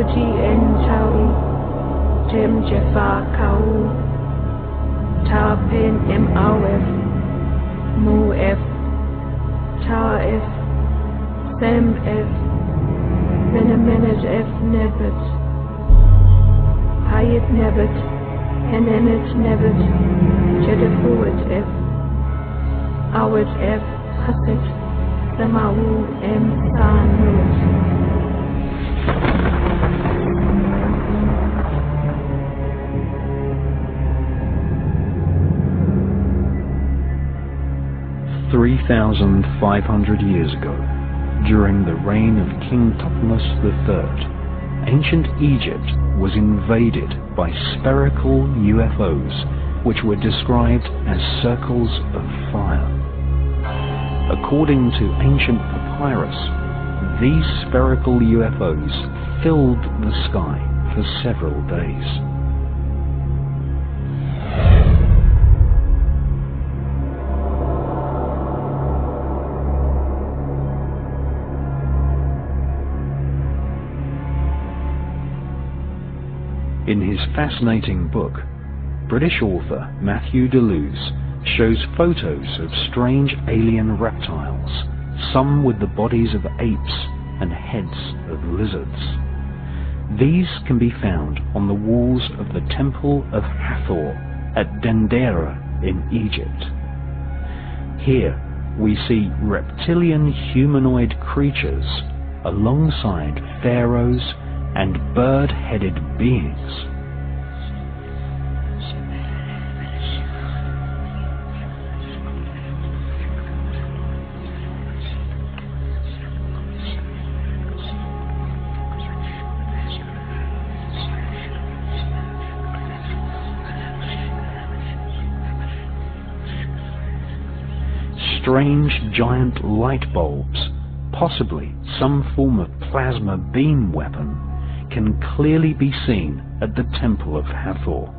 Tawaji en Tau, Tem Jefa Kau, Ta Pen Em Awef, Mu F, Ta F, Sem F, Menemenet F Nebet, Hayet Nebet, Henenet Nebet, Jedefuet F, Awet F, Haset, Samawu M Sanut. 3,500 years ago, during the reign of King Thutmose III, ancient Egypt was invaded by spherical UFOs which were described as circles of fire. According to ancient papyrus, these spherical UFOs filled the sky for several days. In his fascinating book, British author Matthew Deleuze shows photos of strange alien reptiles, some with the bodies of apes and heads of lizards. These can be found on the walls of the Temple of Hathor at Dendera in Egypt. Here we see reptilian humanoid creatures alongside pharaohs and bird-headed beings. Strange giant light bulbs, possibly some form of plasma beam weapon, can clearly be seen at the Temple of Hathor.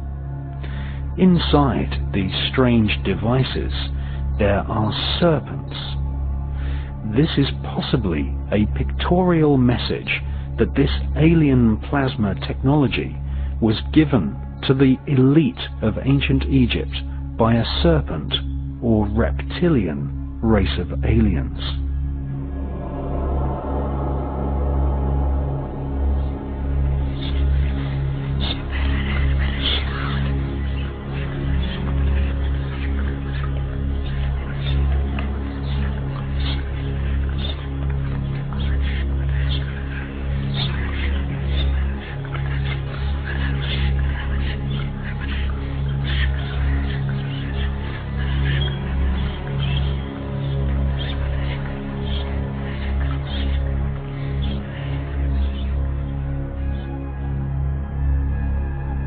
Inside these strange devices there are serpents. This is possibly a pictorial message that this alien plasma technology was given to the elite of ancient Egypt by a serpent or reptilian race of aliens.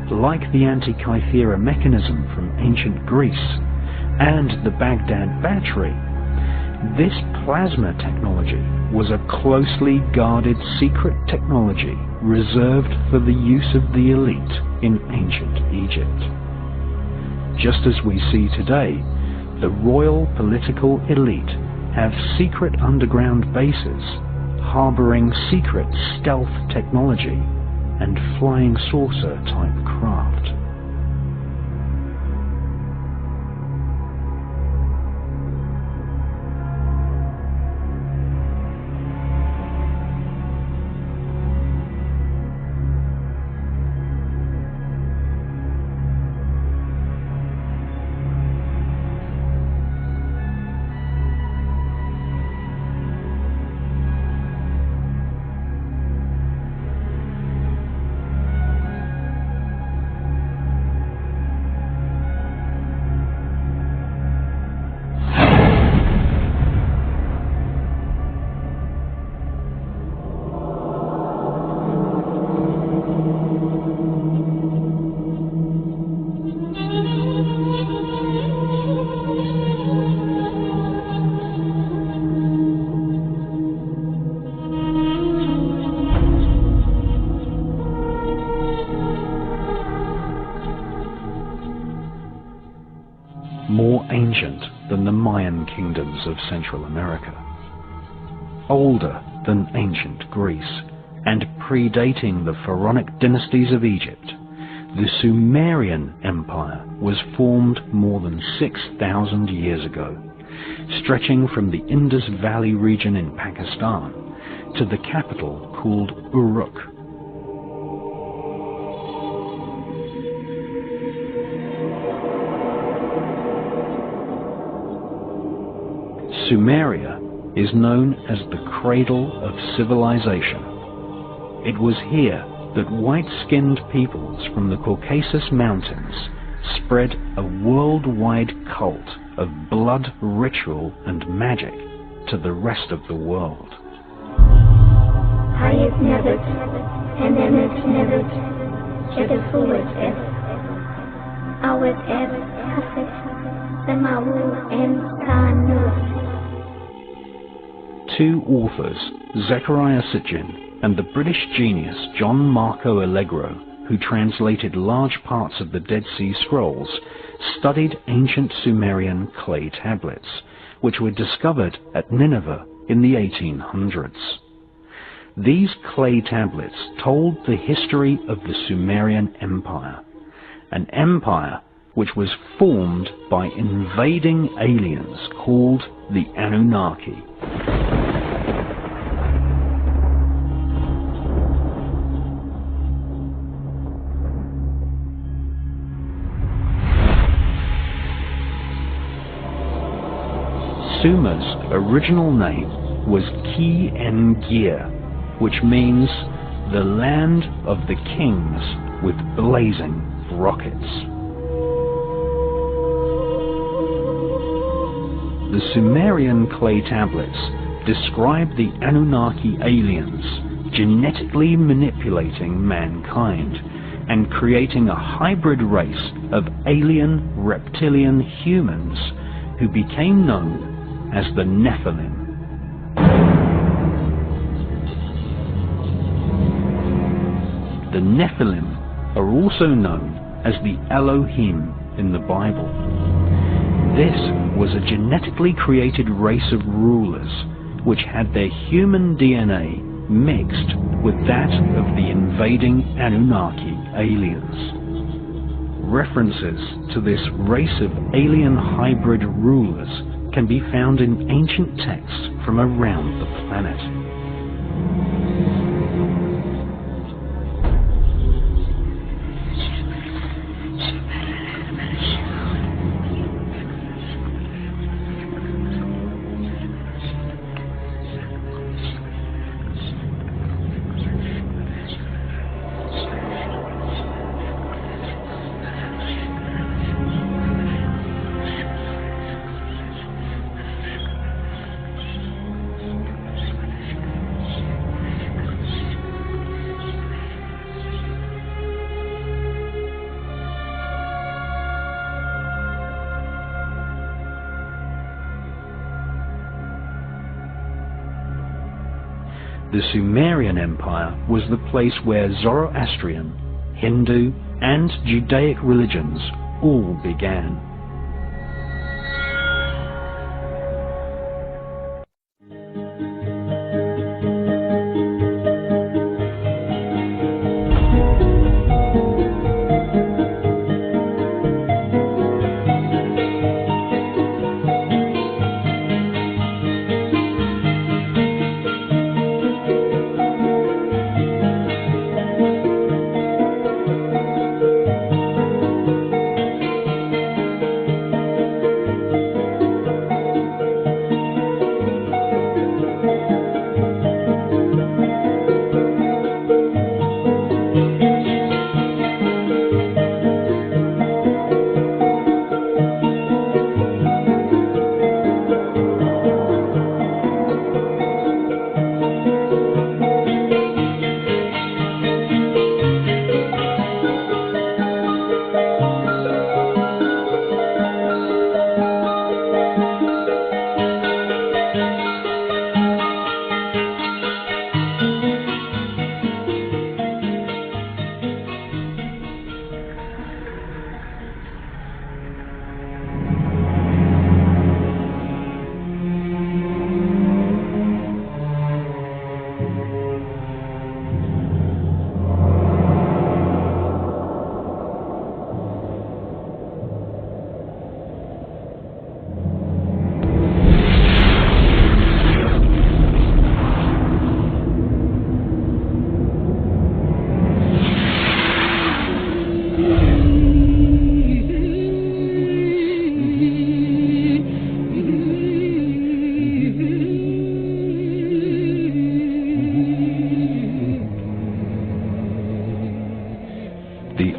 Like the Antikythera mechanism from ancient Greece and the Baghdad battery, this plasma technology was a closely guarded secret technology reserved for the use of the elite in ancient Egypt. Just as we see today, the royal political elite have secret underground bases harboring secret stealth technology and flying saucer type craft. More ancient than the Mayan kingdoms of Central America, older than ancient Greece, and predating the pharaonic dynasties of Egypt, the Sumerian Empire was formed more than 6,000 years ago, stretching from the Indus Valley region in Pakistan to the capital called Uruk. Sumeria is known as the cradle of civilization. It was here that white-skinned peoples from the Caucasus Mountains spread a worldwide cult of blood ritual and magic to the rest of the world. Two authors, Zechariah Sitchin and the British genius John Marco Allegro, who translated large parts of the Dead Sea Scrolls, studied ancient Sumerian clay tablets, which were discovered at Nineveh in the 1800s. These clay tablets told the history of the Sumerian Empire, an empire which was formed by invading aliens called the Anunnaki. Sumer's original name was Ki-en-Gir, which means the land of the kings with blazing rockets. The Sumerian clay tablets describe the Anunnaki aliens genetically manipulating mankind and creating a hybrid race of alien reptilian humans who became known as the Nephilim. The Nephilim are also known as the Elohim in the Bible. This was a genetically created race of rulers which had their human DNA mixed with that of the invading Anunnaki aliens. References to this race of alien hybrid rulers can be found in ancient texts from around the planet. The Sumerian Empire was the place where Zoroastrian, Hindu, and Judaic religions all began.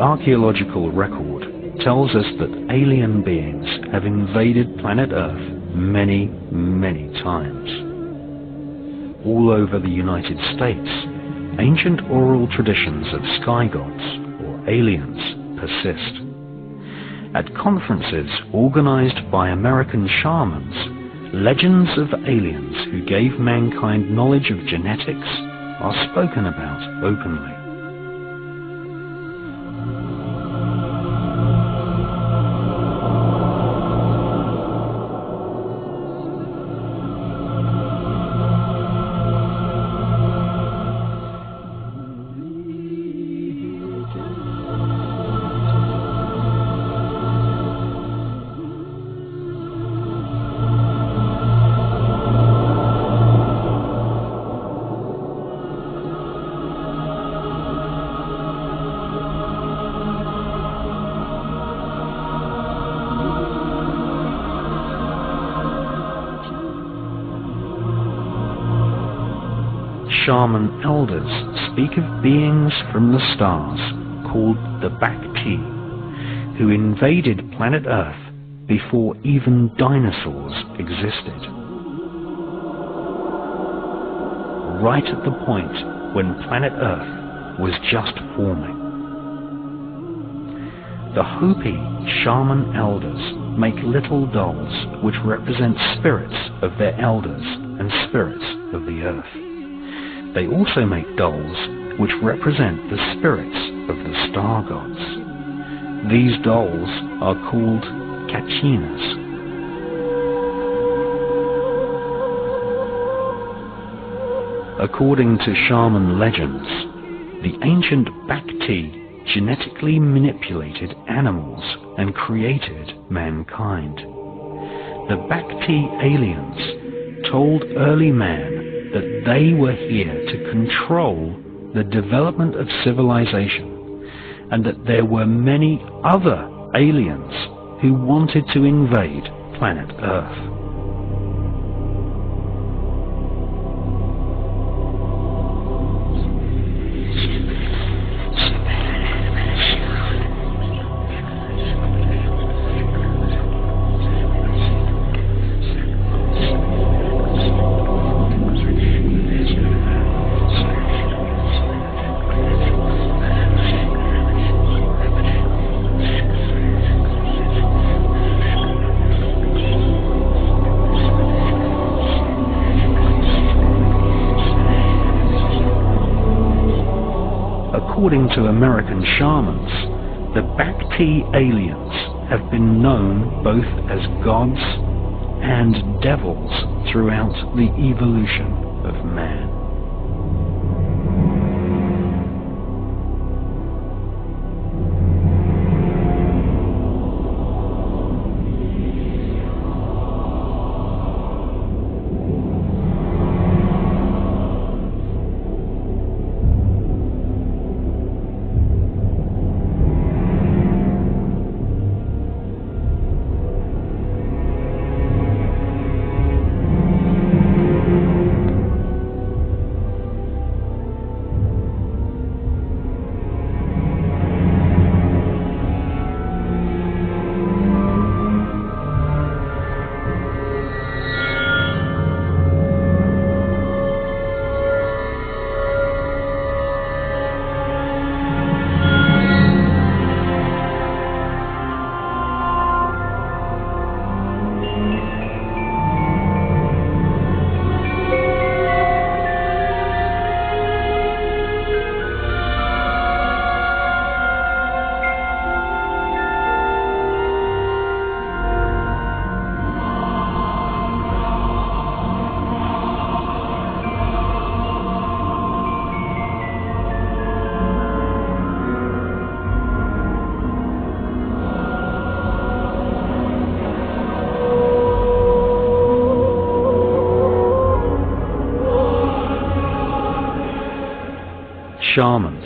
archaeological record tells us that alien beings have invaded planet Earth many, many times. All over the United States, ancient oral traditions of sky gods, or aliens, persist. At conferences organized by American shamans, legends of aliens who gave mankind knowledge of genetics are spoken about openly. Shaman elders speak of beings from the stars called the Bacti, who invaded planet Earth before even dinosaurs existed. Right at the point when planet Earth was just forming. The Hopi shaman elders make little dolls which represent spirits of their elders and spirits of the Earth. They also make dolls which represent the spirits of the star gods. These dolls are called kachinas. According to shaman legends, the ancient Bacti genetically manipulated animals and created mankind. The Bacti aliens told early man that they were here to control the development of civilization, and that there were many other aliens who wanted to invade planet Earth. According to American shamans, the Bacti aliens have been known both as gods and devils throughout the evolution of man. Shamans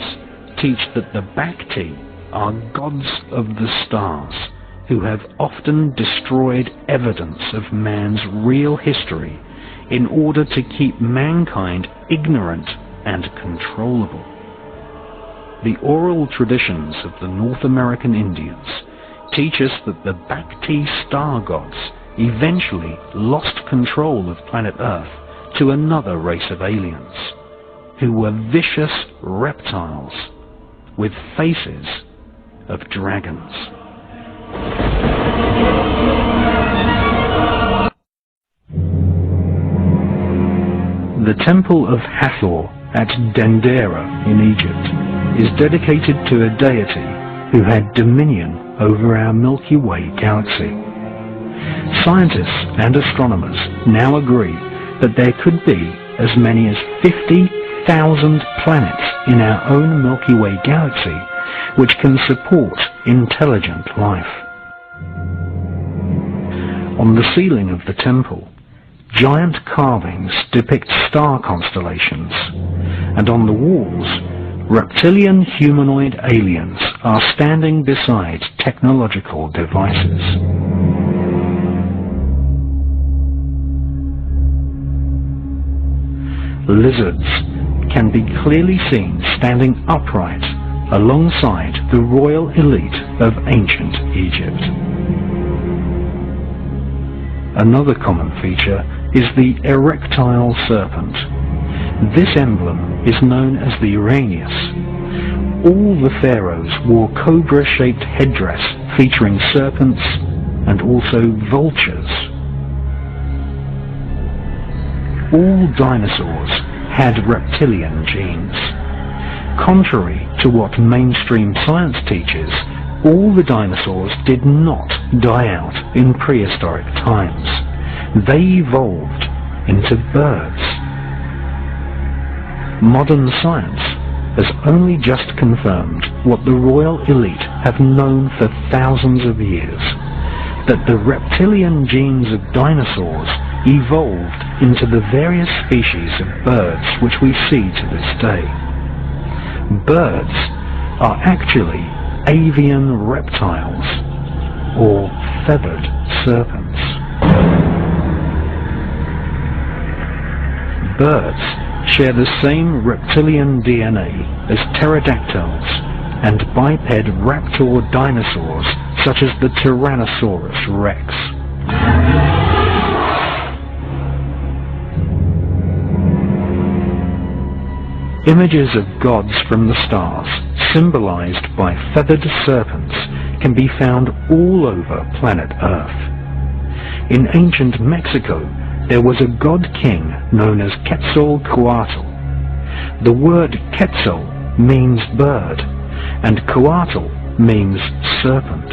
teach that the Bacti are gods of the stars who have often destroyed evidence of man's real history in order to keep mankind ignorant and controllable. the oral traditions of the North American Indians teach us that the Bhakti star gods eventually lost control of planet Earth to another race of aliens, who were vicious reptiles with faces of dragons. The Temple of Hathor at Dendera in Egypt is dedicated to a deity who had dominion over our Milky Way galaxy. Scientists and astronomers now agree that there could be as many as 50,000 planets in our own Milky Way galaxy which can support intelligent life. On the ceiling of the temple, giant carvings depict star constellations, and on the walls, reptilian humanoid aliens are standing beside technological devices. Lizards can be clearly seen standing upright alongside the royal elite of ancient Egypt. Another common feature is the erectile serpent. This emblem is known as the Uranius. All the pharaohs wore cobra-shaped headdress featuring serpents and also vultures. All dinosaurs had reptilian genes. Contrary to what mainstream science teaches, all the dinosaurs did not die out in prehistoric times. They evolved into birds. Modern science has only just confirmed what the royal elite have known for thousands of years, that the reptilian genes of dinosaurs evolved into the various species of birds which we see to this day. Birds are actually avian reptiles, or feathered serpents. Birds share the same reptilian DNA as pterodactyls and biped raptor dinosaurs such as the Tyrannosaurus rex. Images of gods from the stars, symbolized by feathered serpents, can be found all over planet Earth. In ancient Mexico, there was a god king known as Quetzalcoatl. The word Quetzal means bird, and Coatl means serpent.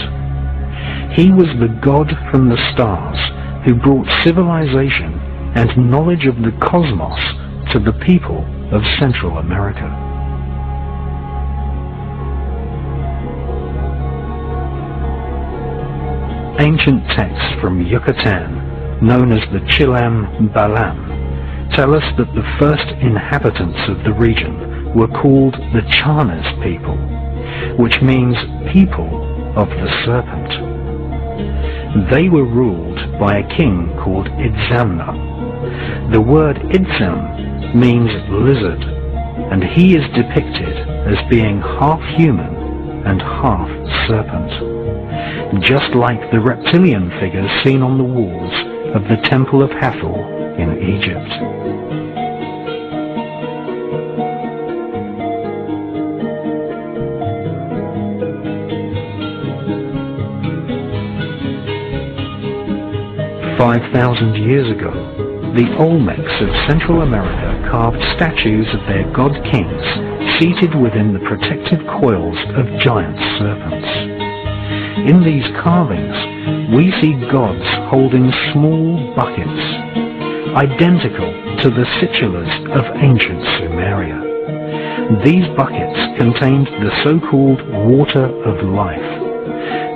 He was the god from the stars who brought civilization and knowledge of the cosmos to the people of Central America. Ancient texts from Yucatan, known as the Chilam Balam, tell us that the first inhabitants of the region were called the Chanes people, which means people of the serpent. They were ruled by a king called Itzamna. The word Itzam means lizard, and he is depicted as being half human and half serpent, just like the reptilian figures seen on the walls of the Temple of Hathor in Egypt. "5,000 years ago, the Olmecs of Central America carved statues of their god kings seated within the protective coils of giant serpents. In these carvings, we see gods holding small buckets, identical to the situlas of ancient Sumeria. These buckets contained the so-called water of life,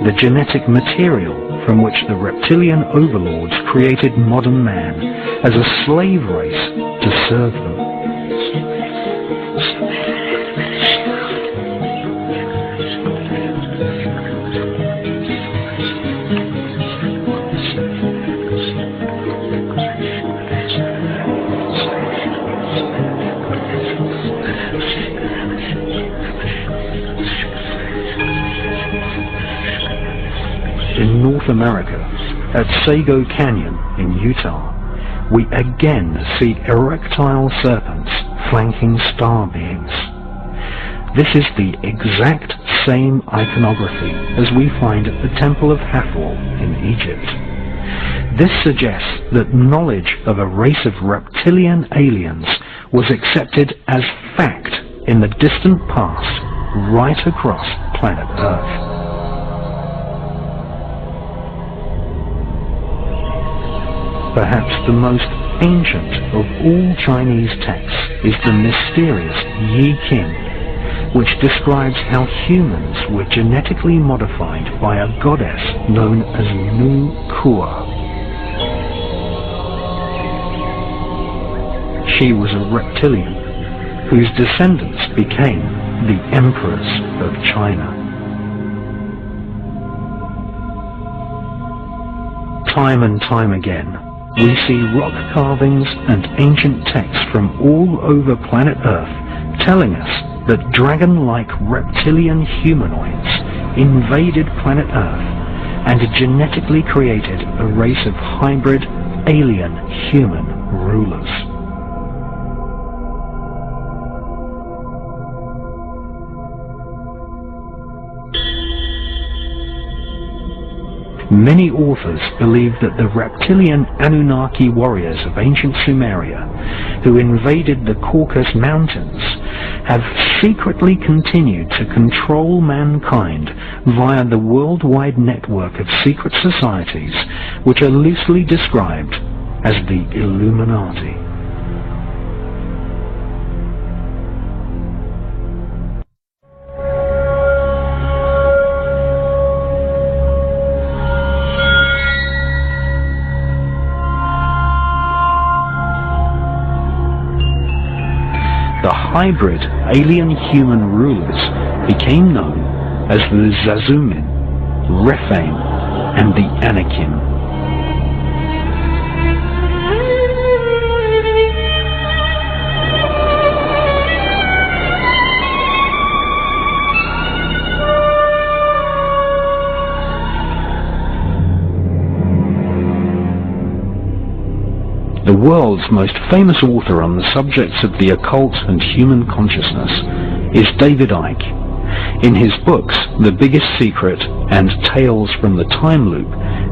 the genetic material from which the reptilian overlords created modern man as a slave race to serve them. in North America, at Sago Canyon in Utah, we again see erectile serpents flanking star beings. This is the exact same iconography as we find at the Temple of Hathor in Egypt. This suggests that knowledge of a race of reptilian aliens was accepted as fact in the distant past, right across planet Earth. Perhaps the most ancient of all Chinese texts is the mysterious Yi King, which describes how humans were genetically modified by a goddess known as Nu Kua. She was a reptilian, whose descendants became the emperors of China. Time and time again, we see rock carvings and ancient texts from all over planet Earth telling us that dragon-like reptilian humanoids invaded planet Earth and genetically created a race of hybrid alien human rulers. Many authors believe that the reptilian Anunnaki warriors of ancient Sumeria, who invaded the Caucasus Mountains, have secretly continued to control mankind via the worldwide network of secret societies which are loosely described as the Illuminati. The hybrid alien-human rulers became known as the Zazumin, Rephaim, and the Anakim. The world's most famous author on the subjects of the occult and human consciousness is David Icke. In his books, The Biggest Secret and Tales from the Time Loop,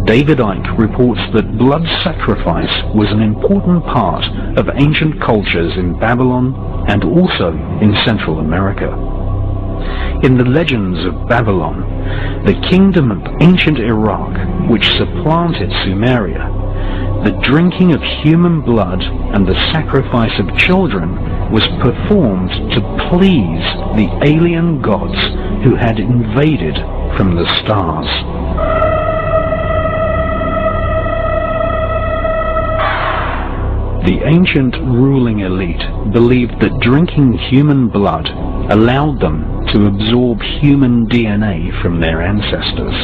David Icke reports that blood sacrifice was an important part of ancient cultures in Babylon and also in Central America. In the legends of Babylon, the kingdom of ancient Iraq, which supplanted Sumeria, the drinking of human blood and the sacrifice of children was performed to please the alien gods who had invaded from the stars. The ancient ruling elite believed that drinking human blood allowed them to absorb human DNA from their ancestors.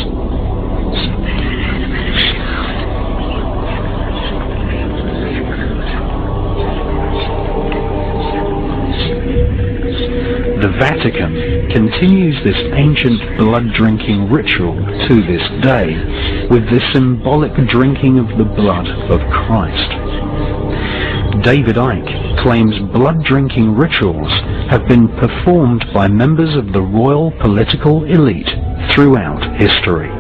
The Vatican continues this ancient blood-drinking ritual to this day with the symbolic drinking of the blood of Christ. David Icke claims blood-drinking rituals have been performed by members of the royal political elite throughout history.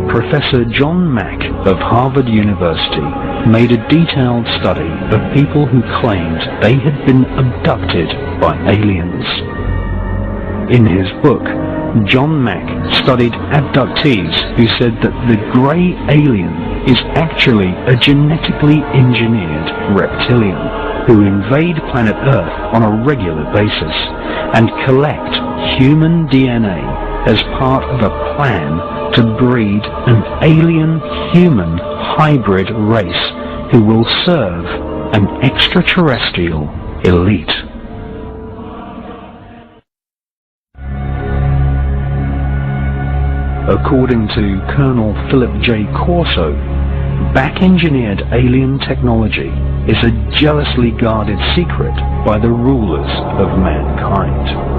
Professor John Mack of Harvard University made a detailed study of people who claimed they had been abducted by aliens. In his book, John Mack studied abductees who said that the grey alien is actually a genetically engineered reptilian who invade planet Earth on a regular basis and collect human DNA as part of a plan to breed an alien-human hybrid race who will serve an extraterrestrial elite. According to Colonel Philip J. Corso, back-engineered alien technology is a jealously guarded secret by the rulers of mankind.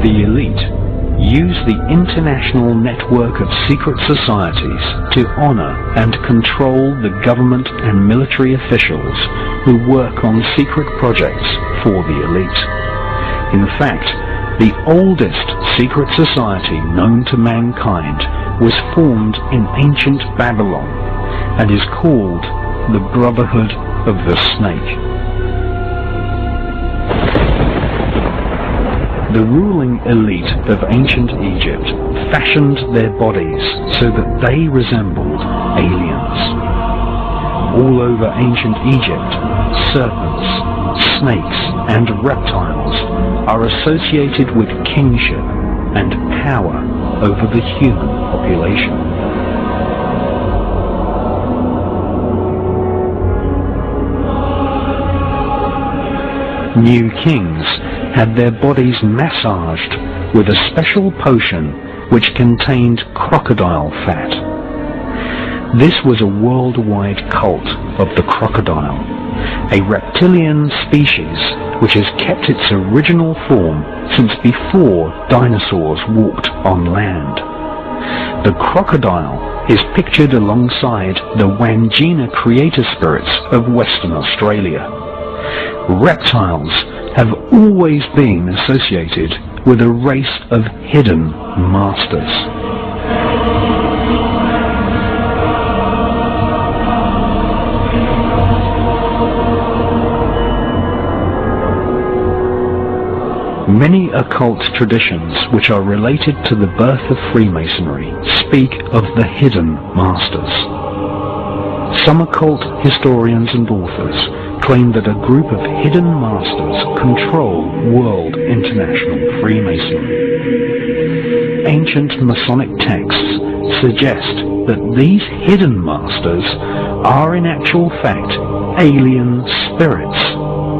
The elite use the international network of secret societies to honor and control the government and military officials who work on secret projects for the elite. In fact, the oldest secret society known to mankind was formed in ancient Babylon and is called the Brotherhood of the Snake. The ruling elite of ancient Egypt fashioned their bodies so that they resembled aliens. All over ancient Egypt, serpents, snakes, and reptiles are associated with kingship and power over the human population. New kings had their bodies massaged with a special potion which contained crocodile fat. This was a worldwide cult of the crocodile, a reptilian species which has kept its original form since before dinosaurs walked on land. The crocodile is pictured alongside the Wangina creator spirits of Western Australia. Reptiles have always been associated with a race of hidden masters. Many occult traditions which are related to the birth of Freemasonry speak of the hidden masters. Some occult historians and authors claim that a group of hidden masters control world international Freemasonry. Ancient Masonic texts suggest that these hidden masters are in actual fact alien spirits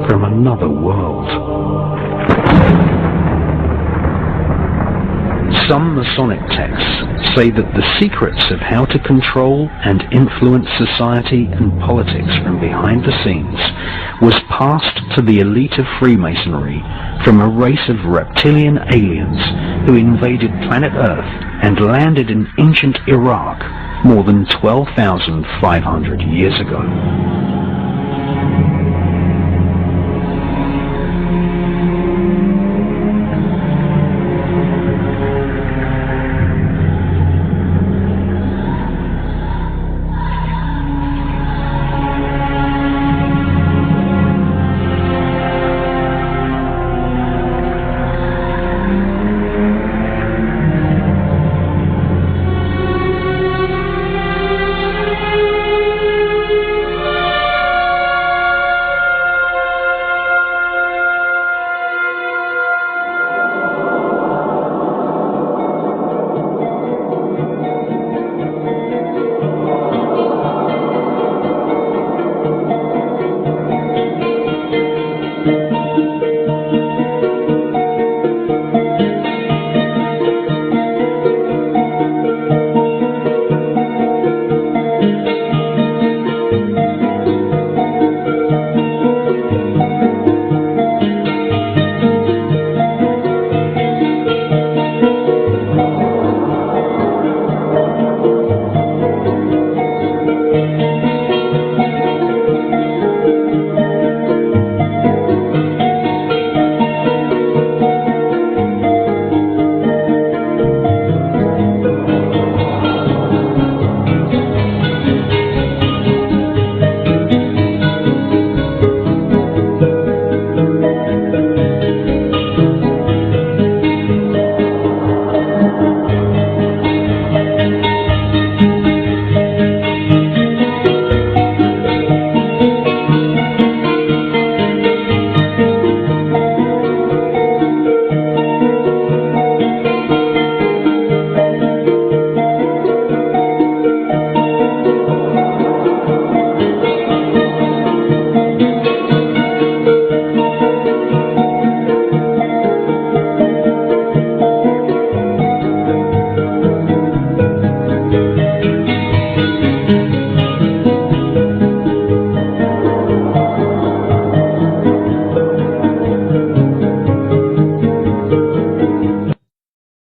from another world. Some Masonic texts say that the secrets of how to control and influence society and politics from behind the scenes was passed to the elite of Freemasonry from a race of reptilian aliens who invaded planet Earth and landed in ancient Iraq more than 12,500 years ago.